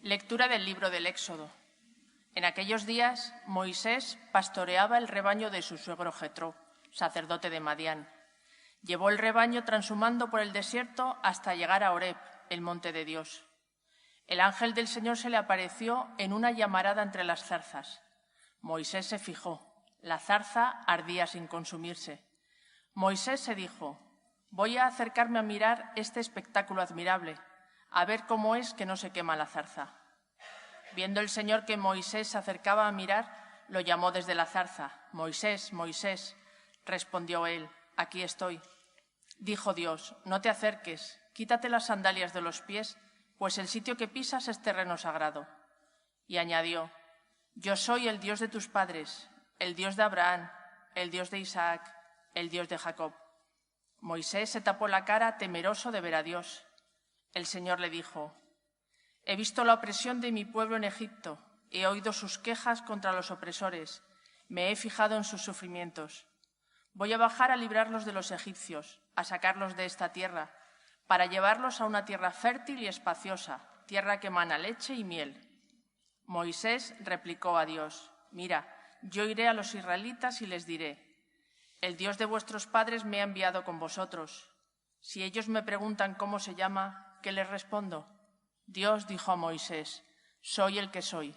Lectura del libro del Éxodo. En aquellos días, Moisés pastoreaba el rebaño de su suegro Jetro, sacerdote de Madián. Llevó el rebaño transhumando por el desierto hasta llegar a Horeb, el monte de Dios. El ángel del Señor se le apareció en una llamarada entre las zarzas. Moisés se fijó. La zarza ardía sin consumirse. Moisés se dijo: voy a acercarme a mirar este espectáculo admirable, a ver cómo es que no se quema la zarza. Viendo el Señor que Moisés se acercaba a mirar, lo llamó desde la zarza. Moisés, Moisés, respondió él, aquí estoy. Dijo Dios, no te acerques, quítate las sandalias de los pies, pues el sitio que pisas es terreno sagrado. Y añadió, yo soy el Dios de tus padres, el Dios de Abraham, el Dios de Isaac, el Dios de Jacob. Moisés se tapó la cara temeroso de ver a Dios. El Señor le dijo, he visto la opresión de mi pueblo en Egipto, he oído sus quejas contra los opresores, me he fijado en sus sufrimientos. Voy a bajar a librarlos de los egipcios, a sacarlos de esta tierra, para llevarlos a una tierra fértil y espaciosa, tierra que emana leche y miel. Moisés replicó a Dios, mira, yo iré a los israelitas y les diré, el Dios de vuestros padres me ha enviado con vosotros. Si ellos me preguntan cómo se llama, ¿qué les respondo? Dios dijo a Moisés, soy el que soy.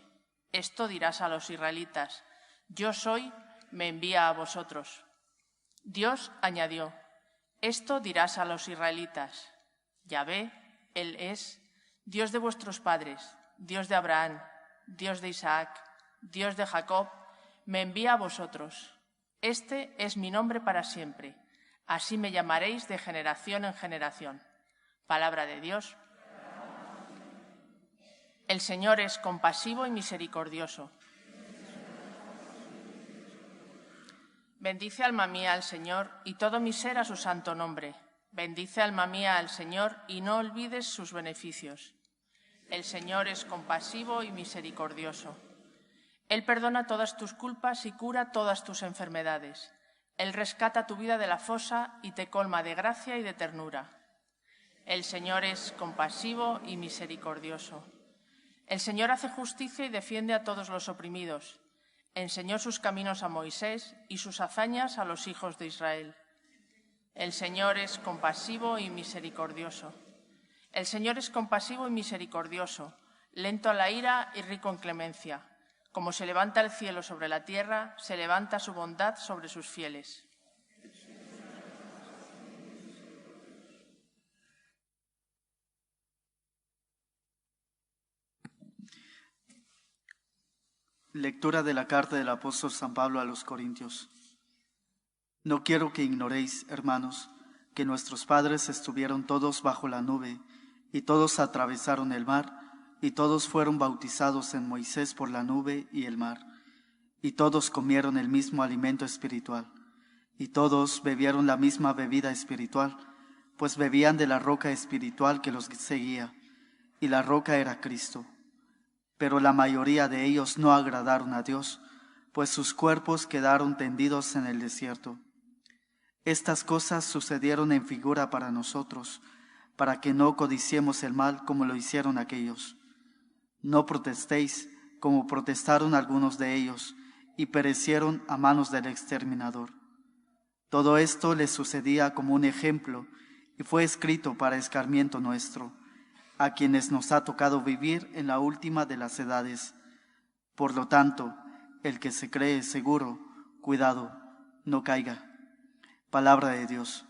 Esto dirás a los israelitas, yo soy, me envía a vosotros. Dios añadió, esto dirás a los israelitas, Yahvé, Él es, Dios de vuestros padres, Dios de Abraham, Dios de Isaac, Dios de Jacob, me envía a vosotros. Este es mi nombre para siempre, así me llamaréis de generación en generación. Palabra de Dios. El Señor es compasivo y misericordioso. Bendice alma mía al Señor y todo mi ser a su santo nombre. Bendice alma mía al Señor y no olvides sus beneficios. El Señor es compasivo y misericordioso. Él perdona todas tus culpas y cura todas tus enfermedades. Él rescata tu vida de la fosa y te colma de gracia y de ternura. El Señor es compasivo y misericordioso. El Señor hace justicia y defiende a todos los oprimidos. Enseñó sus caminos a Moisés y sus hazañas a los hijos de Israel. El Señor es compasivo y misericordioso. El Señor es compasivo y misericordioso, lento a la ira y rico en clemencia. Como se levanta el cielo sobre la tierra, se levanta su bondad sobre sus fieles. Lectura de la carta del apóstol San Pablo a los Corintios. No quiero que ignoréis, hermanos, que nuestros padres estuvieron todos bajo la nube, y todos atravesaron el mar, y todos fueron bautizados en Moisés por la nube y el mar, y todos comieron el mismo alimento espiritual, y todos bebieron la misma bebida espiritual, pues bebían de la roca espiritual que los seguía, y la roca era Cristo. Pero la mayoría de ellos no agradaron a Dios, pues sus cuerpos quedaron tendidos en el desierto. Estas cosas sucedieron en figura para nosotros, para que no codiciemos el mal como lo hicieron aquellos. No protestéis como protestaron algunos de ellos, y perecieron a manos del exterminador. Todo esto les sucedía como un ejemplo, y fue escrito para escarmiento nuestro, a quienes nos ha tocado vivir en la última de las edades. Por lo tanto, el que se cree seguro, cuidado, no caiga. Palabra de Dios.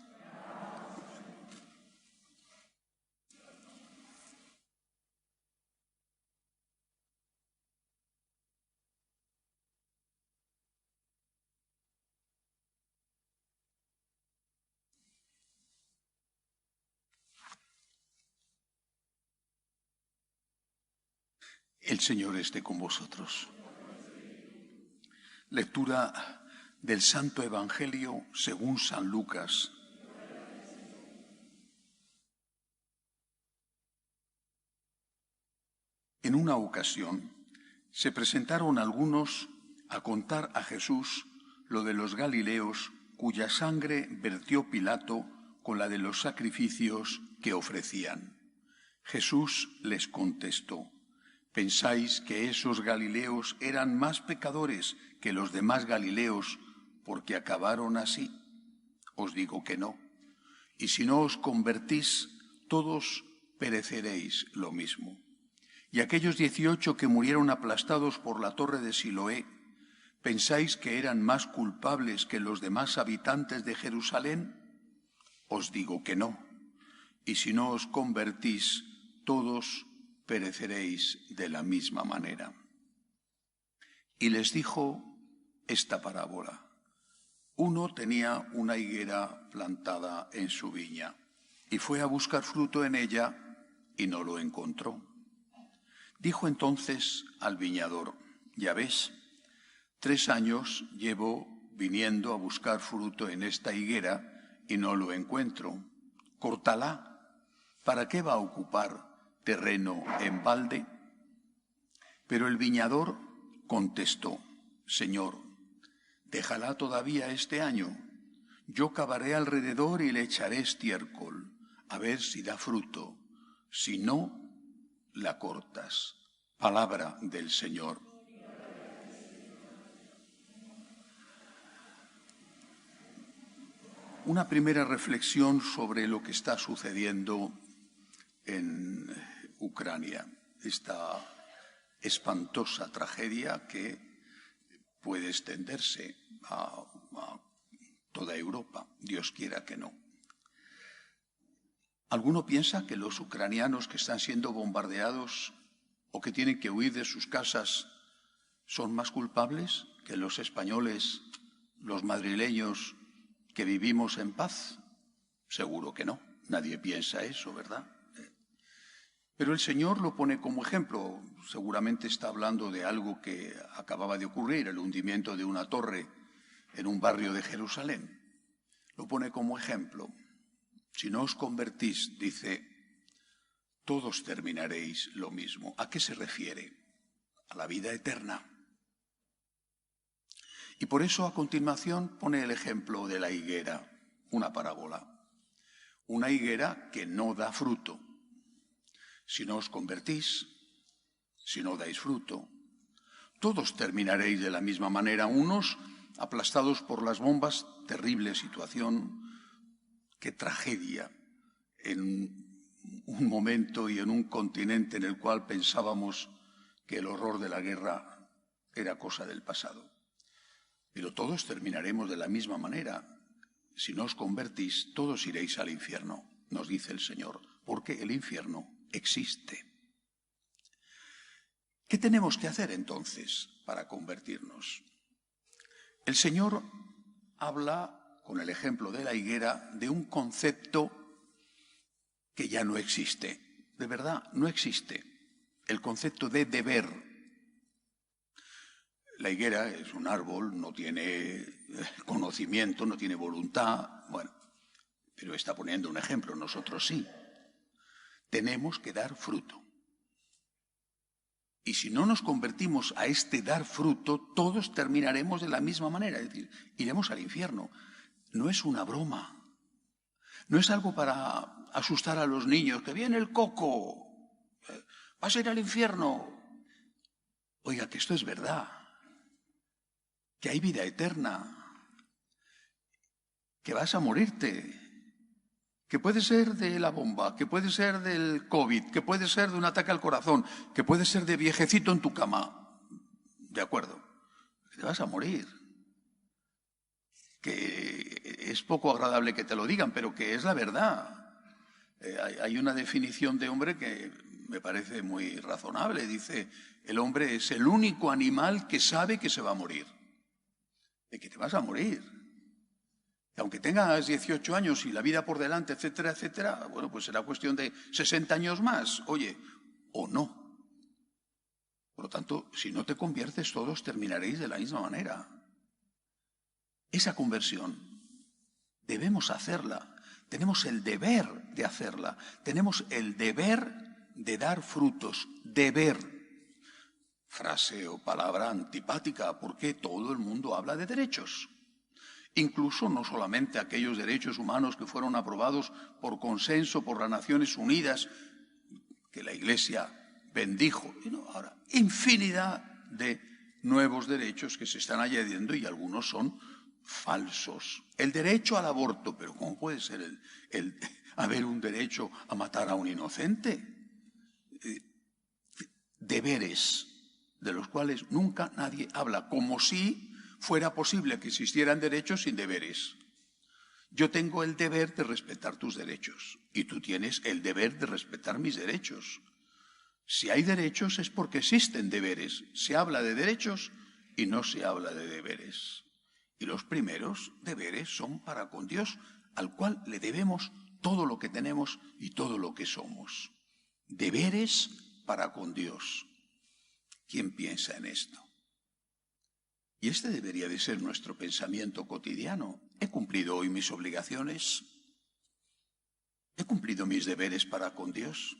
El Señor esté con vosotros. Lectura del Santo Evangelio según San Lucas. En una ocasión se presentaron algunos a contar a Jesús lo de los galileos cuya sangre vertió Pilato con la de los sacrificios que ofrecían. Jesús les contestó: ¿Pensáis que esos galileos eran más pecadores que los demás galileos porque acabaron así? Os digo que no. Y si no os convertís, todos pereceréis lo mismo. Y aquellos 18 que murieron aplastados por la torre de Siloé, ¿pensáis que eran más culpables que los demás habitantes de Jerusalén? Os digo que no. Y si no os convertís, todos pereceréis de la misma manera. Y les dijo esta parábola. Uno tenía una higuera plantada en su viña y fue a buscar fruto en ella y no lo encontró. Dijo entonces al viñador: ya ves, 3 años llevo viniendo a buscar fruto en esta higuera y no lo encuentro. Córtala. ¿Para qué va a ocupar terreno en balde? Pero el viñador contestó: Señor, déjala todavía este año. Yo cavaré alrededor y le echaré estiércol, a ver si da fruto. Si no, la cortas. Palabra del Señor. Una primera reflexión sobre lo que está sucediendo en Ucrania, esta espantosa tragedia que puede extenderse a toda Europa, Dios quiera que no. ¿Alguno piensa que los ucranianos que están siendo bombardeados o que tienen que huir de sus casas son más culpables que los españoles, los madrileños que vivimos en paz? Seguro que no, nadie piensa eso, ¿verdad? Pero el Señor lo pone como ejemplo. Seguramente está hablando de algo que acababa de ocurrir, el hundimiento de una torre en un barrio de Jerusalén. Lo pone como ejemplo. Si no os convertís, dice, todos terminaréis lo mismo. ¿A qué se refiere? A la vida eterna. Y por eso a continuación pone el ejemplo de la higuera, una parábola. Una higuera que no da fruto. Si no os convertís, si no dais fruto, todos terminaréis de la misma manera, unos aplastados por las bombas, terrible situación, qué tragedia, en un momento y en un continente en el cual pensábamos que el horror de la guerra era cosa del pasado. Pero todos terminaremos de la misma manera. Si no os convertís, todos iréis al infierno, nos dice el Señor, porque el infierno existe. ¿Qué tenemos que hacer entonces para convertirnos? El Señor habla, con el ejemplo de la higuera, de un concepto que ya no existe. De verdad, no existe. El concepto de deber. La higuera es un árbol, no tiene conocimiento, no tiene voluntad. Bueno, pero está poniendo un ejemplo, nosotros sí. Tenemos que dar fruto. Y si no nos convertimos a este dar fruto, todos terminaremos de la misma manera, es decir, iremos al infierno. No es una broma, no es algo para asustar a los niños, que viene el coco, vas a ir al infierno. Oiga, que esto es verdad, que hay vida eterna, que vas a morirte. Que puede ser de la bomba, que puede ser del COVID, que puede ser de un ataque al corazón, que puede ser de viejecito en tu cama. De acuerdo, te vas a morir. Que es poco agradable que te lo digan, pero que es la verdad. Hay una definición de hombre que me parece muy razonable. Dice, el hombre es el único animal que sabe que se va a morir. De que te vas a morir. Aunque tengas 18 años y la vida por delante, etcétera, etcétera, bueno, pues será cuestión de 60 años más, oye, o no. Por lo tanto, si no te conviertes, todos terminaréis de la misma manera. Esa conversión debemos hacerla, tenemos el deber de hacerla, tenemos el deber de dar frutos, deber. Frase o palabra antipática, porque todo el mundo habla de derechos. Incluso no solamente aquellos derechos humanos que fueron aprobados por consenso por las Naciones Unidas, que la Iglesia bendijo. Y no, ahora, infinidad de nuevos derechos que se están añadiendo y algunos son falsos. El derecho al aborto, pero ¿cómo puede ser el haber un derecho a matar a un inocente? Deberes de los cuales nunca nadie habla, como si fuera posible que existieran derechos sin deberes. Yo tengo el deber de respetar tus derechos y tú tienes el deber de respetar mis derechos. Si hay derechos es porque existen deberes. Se habla de derechos y no se habla de deberes. Y los primeros deberes son para con Dios, al cual le debemos todo lo que tenemos y todo lo que somos. Deberes para con Dios. ¿Quién piensa en esto? Y este debería de ser nuestro pensamiento cotidiano. ¿He cumplido hoy mis obligaciones? ¿He cumplido mis deberes para con Dios?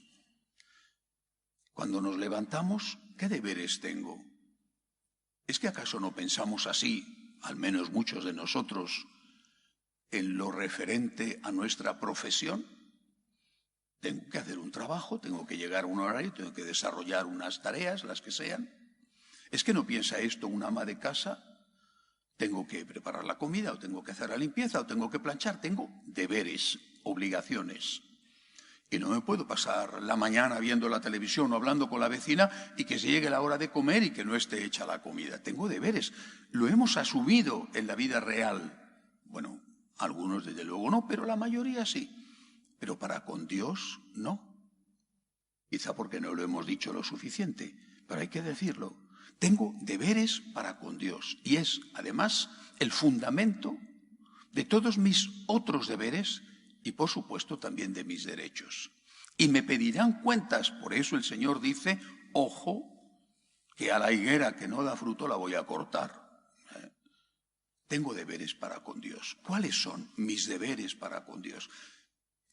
Cuando nos levantamos, ¿qué deberes tengo? ¿Es que acaso no pensamos así, al menos muchos de nosotros, en lo referente a nuestra profesión? Tengo que hacer un trabajo, tengo que llegar a un horario, tengo que desarrollar unas tareas, las que sean. ¿Es que no piensa esto un ama de casa? Tengo que preparar la comida, o tengo que hacer la limpieza, o tengo que planchar. Tengo deberes, obligaciones. Y no me puedo pasar la mañana viendo la televisión o hablando con la vecina y que se llegue la hora de comer y que no esté hecha la comida. Tengo deberes. Lo hemos asumido en la vida real. Bueno, algunos desde luego no, pero la mayoría sí. Pero para con Dios no. Quizá porque no lo hemos dicho lo suficiente, pero hay que decirlo. Tengo deberes para con Dios y es, además, el fundamento de todos mis otros deberes y, por supuesto, también de mis derechos. Y me pedirán cuentas, por eso el Señor dice, ojo, que a la higuera que no da fruto la voy a cortar. Tengo deberes para con Dios. ¿Cuáles son mis deberes para con Dios?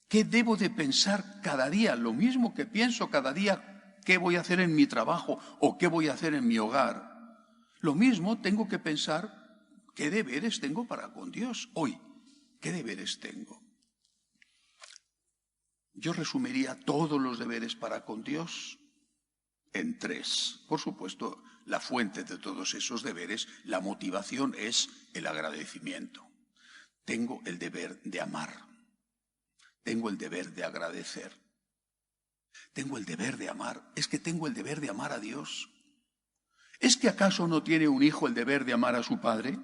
¿Qué debo de pensar cada día? Lo mismo que pienso cada día, ¿qué voy a hacer en mi trabajo o qué voy a hacer en mi hogar? Lo mismo tengo que pensar, ¿qué deberes tengo para con Dios hoy? ¿Qué deberes tengo? Yo resumiría todos los deberes para con Dios en 3. Por supuesto, la fuente de todos esos deberes, la motivación es el agradecimiento. Tengo el deber de amar. Tengo el deber de agradecer. Tengo el deber de amar. Es que tengo el deber de amar a Dios. ¿Es que acaso no tiene un hijo el deber de amar a su padre?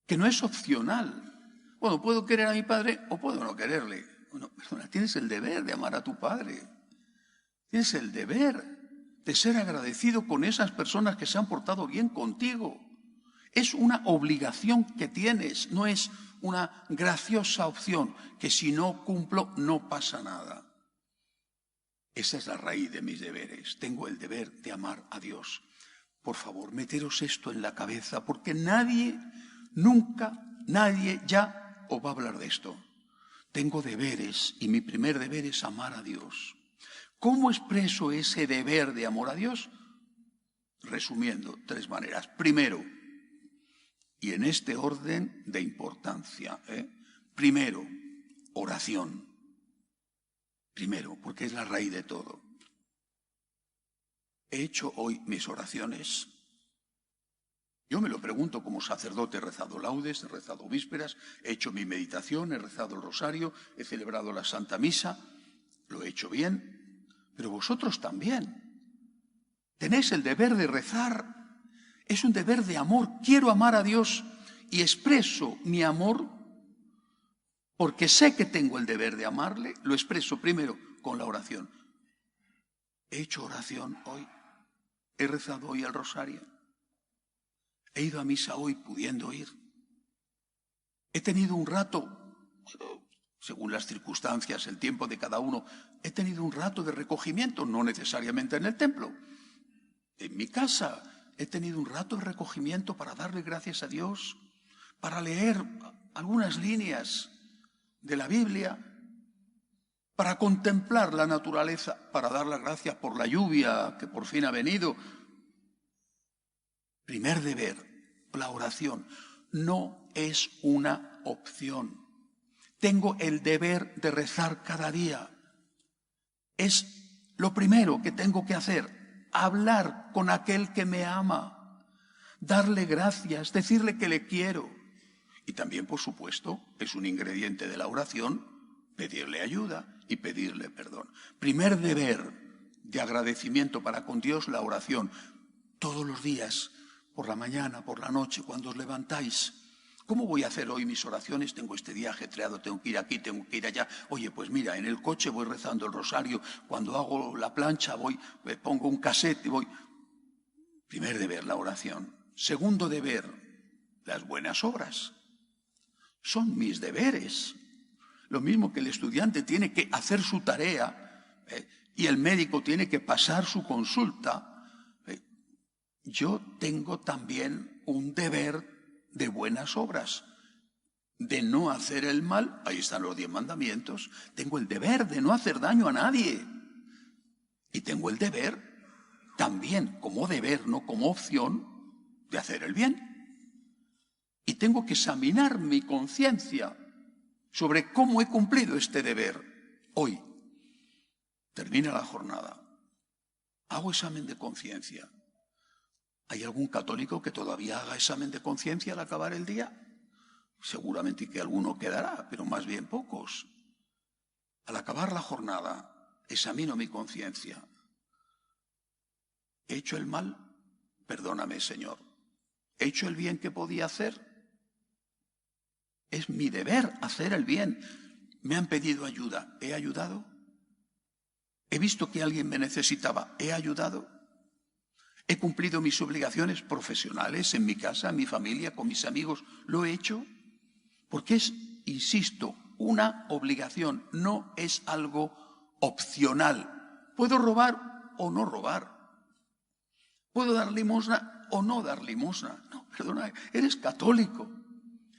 Que no es opcional. Bueno, puedo querer a mi padre o puedo no quererle. Bueno, perdona, tienes el deber de amar a tu padre. Tienes el deber de ser agradecido con esas personas que se han portado bien contigo. Es una obligación que tienes, no es una graciosa opción, que si no cumplo no pasa nada. Esa es la raíz de mis deberes. Tengo el deber de amar a Dios. Por favor, meteros esto en la cabeza, porque nadie, nunca, nadie ya os va a hablar de esto. Tengo deberes y mi primer deber es amar a Dios. ¿Cómo expreso ese deber de amor a Dios? Resumiendo, 3 maneras. Primero, y en este orden de importancia, primero, oración. Primero, porque es la raíz de todo. ¿He hecho hoy mis oraciones? Yo me lo pregunto como sacerdote, he rezado laudes, he rezado vísperas, he hecho mi meditación, he rezado el rosario, he celebrado la Santa Misa, lo he hecho bien, pero vosotros también. Tenéis el deber de rezar, es un deber de amor. Quiero amar a Dios y expreso mi amor porque sé que tengo el deber de amarle, lo expreso primero con la oración. He hecho oración hoy, he rezado hoy el rosario, he ido a misa hoy pudiendo ir. He tenido un rato, según las circunstancias, el tiempo de cada uno, he tenido un rato de recogimiento, no necesariamente en el templo. En mi casa he tenido un rato de recogimiento para darle gracias a Dios, para leer algunas líneas de la Biblia, para contemplar la naturaleza, para dar las gracias por la lluvia que por fin ha venido. Primer deber, la oración, no es una opción. Tengo el deber de rezar cada día. Es lo primero que tengo que hacer, hablar con aquel que me ama, darle gracias, decirle que le quiero. Y también, por supuesto, es un ingrediente de la oración, pedirle ayuda y pedirle perdón. Primer deber de agradecimiento para con Dios, la oración. Todos los días, por la mañana, por la noche, cuando os levantáis. ¿Cómo voy a hacer hoy mis oraciones? Tengo este día ajetreado, tengo que ir aquí, tengo que ir allá. Oye, pues mira, en el coche voy rezando el rosario, cuando hago la plancha me pongo un cassette y voy. Primer deber, la oración. Segundo deber, las buenas obras. Son mis deberes. Lo mismo que el estudiante tiene que hacer su tarea y el médico tiene que pasar su consulta. Yo tengo también un deber de buenas obras, de no hacer el mal. Ahí están los 10 mandamientos. Tengo el deber de no hacer daño a nadie. Y tengo el deber también, como deber, no como opción, de hacer el bien. Y tengo que examinar mi conciencia sobre cómo he cumplido este deber. Hoy termina la jornada. Hago examen de conciencia. ¿Hay algún católico que todavía haga examen de conciencia al acabar el día? Seguramente que alguno quedará, pero más bien pocos. Al acabar la jornada, examino mi conciencia. ¿He hecho el mal? Perdóname, Señor. ¿He hecho el bien que podía hacer? Es mi deber hacer el bien. Me han pedido ayuda. ¿He ayudado? ¿He visto que alguien me necesitaba? ¿He ayudado? ¿He cumplido mis obligaciones profesionales en mi casa, en mi familia, con mis amigos? ¿Lo he hecho? Porque es, insisto, una obligación, no es algo opcional. ¿Puedo robar o no robar? ¿Puedo dar limosna o no dar limosna? No, perdona, eres católico.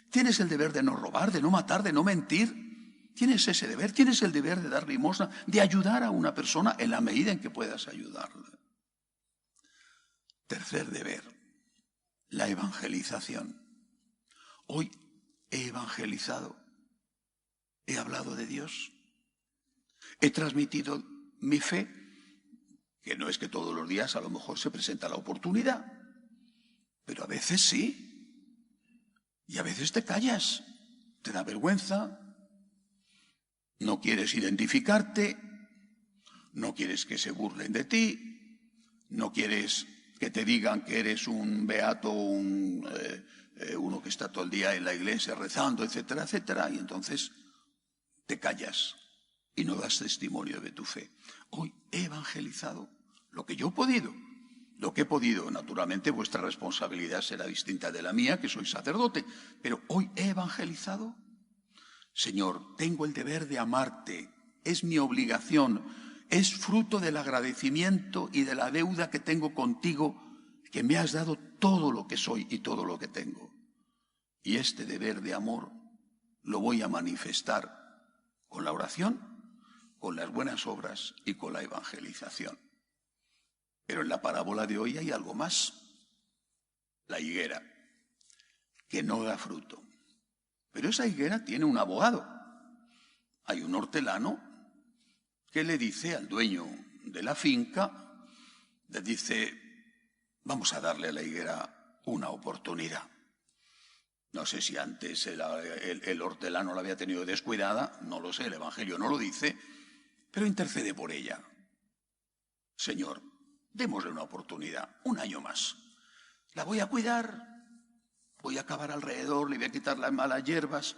Tienes el deber de no robar, de no matar, de no mentir. Tienes ese deber, tienes el deber de dar limosna, de ayudar a una persona en la medida en que puedas ayudarla. Tercer deber, la evangelización. Hoy he evangelizado, he hablado de Dios, he transmitido mi fe, que no es que todos los días a lo mejor se presenta la oportunidad, pero a veces sí, y a veces te callas, te da vergüenza, no quieres identificarte, no quieres que se burlen de ti, no quieres que te digan que eres un beato, uno que está todo el día en la iglesia rezando, etcétera, etcétera, y entonces te callas y no das testimonio de tu fe. Hoy he evangelizado lo que yo he podido. Lo que he podido, naturalmente vuestra responsabilidad será distinta de la mía, que soy sacerdote, pero hoy he evangelizado. Señor, tengo el deber de amarte, es mi obligación, es fruto del agradecimiento y de la deuda que tengo contigo, que me has dado todo lo que soy y todo lo que tengo. Y este deber de amor lo voy a manifestar con la oración, con las buenas obras y con la evangelización. Pero en la parábola de hoy hay algo más. La higuera, que no da fruto. Pero esa higuera tiene un abogado. Hay un hortelano que le dice al dueño de la finca, le dice, vamos a darle a la higuera una oportunidad. No sé si antes el hortelano la había tenido descuidada, no lo sé, el Evangelio no lo dice, pero intercede por ella. Señor, démosle una oportunidad, un año más. La voy a cuidar, voy a cavar alrededor, le voy a quitar las malas hierbas.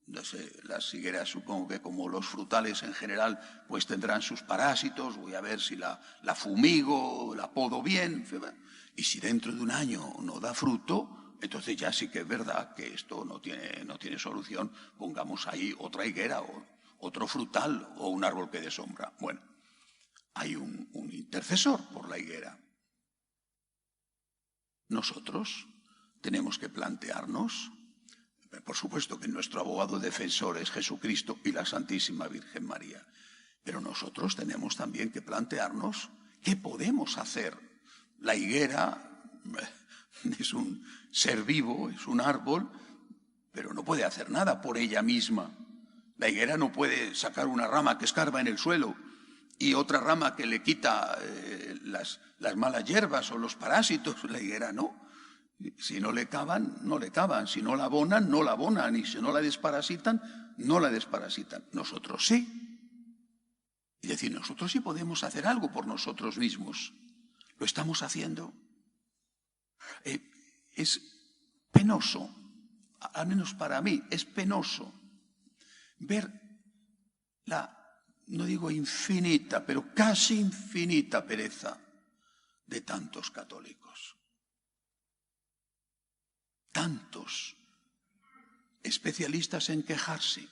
No sé, las higueras supongo que como los frutales en general pues tendrán sus parásitos, voy a ver si la fumigo, la podo bien, y si dentro de un año no da fruto, entonces ya sí que es verdad que esto no tiene solución, pongamos ahí otra higuera o otro frutal o un árbol que dé sombra. Bueno, hay un intercesor por la higuera. Nosotros tenemos que plantearnos. Por supuesto que nuestro abogado defensor es Jesucristo y la Santísima Virgen María. Pero nosotros tenemos también que plantearnos qué podemos hacer. La higuera es un ser vivo, es un árbol, pero no puede hacer nada por ella misma. La higuera no puede sacar una rama que escarba en el suelo y otra rama que le quita las malas hierbas o los parásitos. La higuera no. Si no le cavan, no le cavan. Si no la abonan, no la abonan. Y si no la desparasitan, no la desparasitan. Nosotros sí. Y decir, nosotros sí podemos hacer algo por nosotros mismos. ¿Lo estamos haciendo? Es penoso, al menos para mí, es penoso ver no digo infinita, pero casi infinita pereza de tantos católicos. Tantos especialistas en quejarse.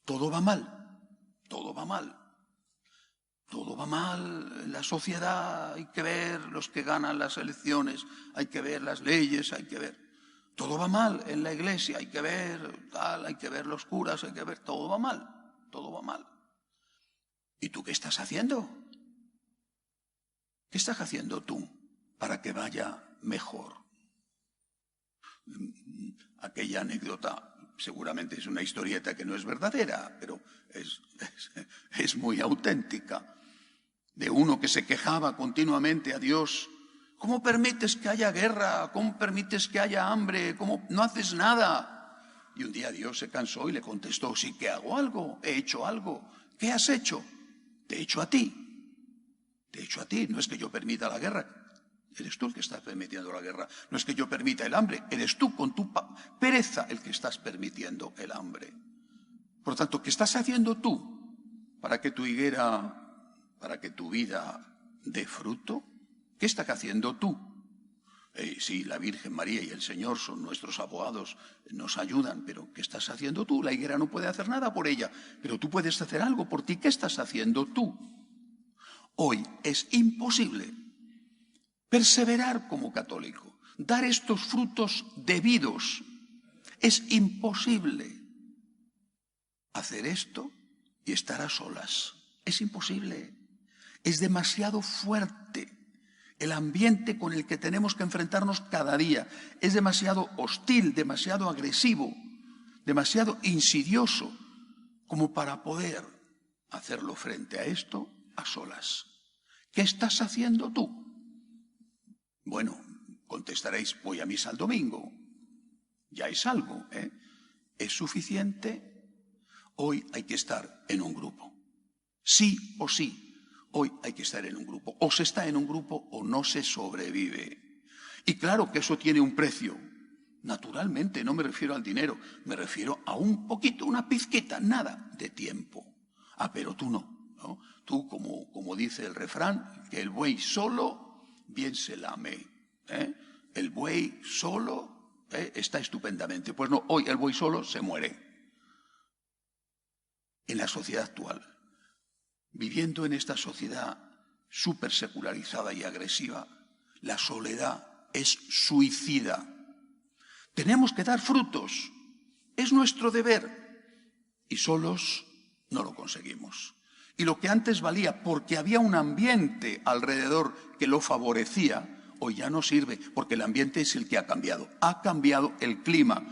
Todo va mal, todo va mal. Todo va mal en la sociedad, hay que ver los que ganan las elecciones, hay que ver las leyes, hay que ver. Todo va mal en la iglesia, hay que ver tal, hay que ver los curas, hay que ver, todo va mal, todo va mal. ¿Y tú qué estás haciendo? ¿Qué estás haciendo tú para que vaya mejor? Aquella anécdota seguramente es una historieta que no es verdadera, pero es muy auténtica. De uno que se quejaba continuamente a Dios. ¿Cómo permites que haya guerra? ¿Cómo permites que haya hambre? ¿Cómo no haces nada? Y un día Dios se cansó y le contestó, sí que hago algo, he hecho algo. ¿Qué has hecho? Te he hecho a ti. Te he hecho a ti. No es que yo permita la guerra. Eres tú el que estás permitiendo la guerra. No es que yo permita el hambre. Eres tú con tu pereza el que estás permitiendo el hambre. Por lo tanto, ¿qué estás haciendo tú para que tu higuera, para que tu vida dé fruto? ¿Qué estás haciendo tú? Sí, la Virgen María y el Señor son nuestros abogados, nos ayudan, pero ¿qué estás haciendo tú? La higuera no puede hacer nada por ella, pero tú puedes hacer algo por ti. ¿Qué estás haciendo tú? Hoy es imposible perseverar como católico, dar estos frutos debidos. Es imposible hacer esto y estar a solas. Es imposible. Es demasiado fuerte el ambiente con el que tenemos que enfrentarnos cada día. Es demasiado hostil, demasiado agresivo, demasiado insidioso como para poder hacerlo frente a esto a solas. ¿Qué estás haciendo tú? Bueno, contestaréis, voy a misa el domingo. Ya es algo, ¿eh? ¿Es suficiente? Hoy hay que estar en un grupo. Sí o sí. Hoy hay que estar en un grupo. O se está en un grupo o no se sobrevive. Y claro que eso tiene un precio. Naturalmente, no me refiero al dinero, me refiero a un poquito, una pizquita, nada de tiempo. Ah, pero tú no. Tú, como dice el refrán, que el buey solo bien se lame. El buey solo está estupendamente. Pues no, hoy el buey solo se muere. En la sociedad actual. Viviendo en esta sociedad súper secularizada y agresiva, la soledad es suicida. Tenemos que dar frutos. Es nuestro deber. Y solos no lo conseguimos. Y lo que antes valía porque había un ambiente alrededor que lo favorecía, hoy ya no sirve porque el ambiente es el que ha cambiado. Ha cambiado el clima.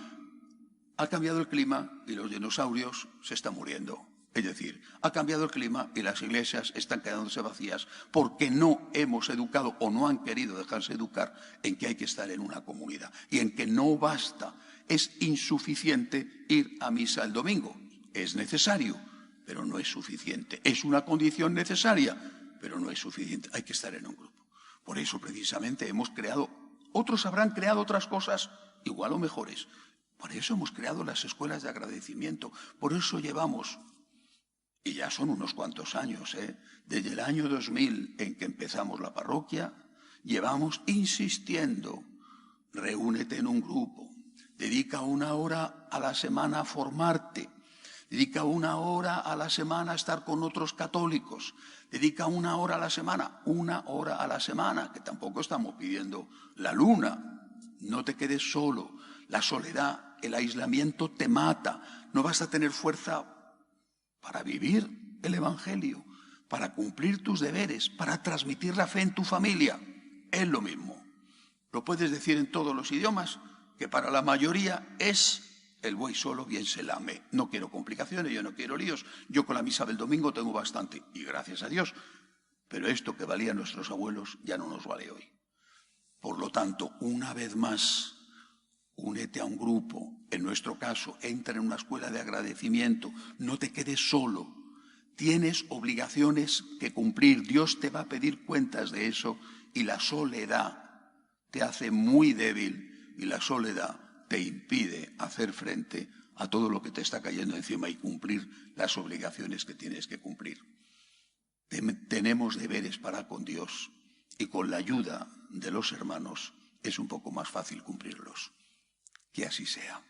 Ha cambiado el clima y los dinosaurios se están muriendo. Es decir, ha cambiado el clima y las iglesias están quedándose vacías porque no hemos educado o no han querido dejarse educar en que hay que estar en una comunidad y en que no basta, es insuficiente ir a misa el domingo. Es necesario, pero no es suficiente. Es una condición necesaria, pero no es suficiente. Hay que estar en un grupo. Por eso precisamente hemos creado, otros habrán creado otras cosas igual o mejores. Por eso hemos creado las escuelas de agradecimiento. Por eso llevamos... Y ya son unos cuantos años, desde el año 2000 en que empezamos la parroquia, llevamos insistiendo, reúnete en un grupo, dedica 1 hora a la semana a formarte, dedica 1 hora a la semana a estar con otros católicos, dedica 1 hora a la semana, 1 hora a la semana, que tampoco estamos pidiendo la luna, no te quedes solo, la soledad, el aislamiento te mata, no vas a tener fuerza para vivir el Evangelio, para cumplir tus deberes, para transmitir la fe en tu familia. Es lo mismo. Lo puedes decir en todos los idiomas, que para la mayoría es El buey solo bien se lame. No quiero complicaciones, yo no quiero líos. Yo con la misa del domingo tengo bastante, y gracias a Dios. Pero esto que valían nuestros abuelos ya no nos vale hoy. Por lo tanto, una vez más, únete a un grupo. En nuestro caso, entra en una escuela de agradecimiento. No te quedes solo. Tienes obligaciones que cumplir. Dios te va a pedir cuentas de eso, y la soledad te hace muy débil, y la soledad te impide hacer frente a todo lo que te está cayendo encima y cumplir las obligaciones que tienes que cumplir. Tenemos deberes para con Dios, y con la ayuda de los hermanos es un poco más fácil cumplirlos. Que así sea.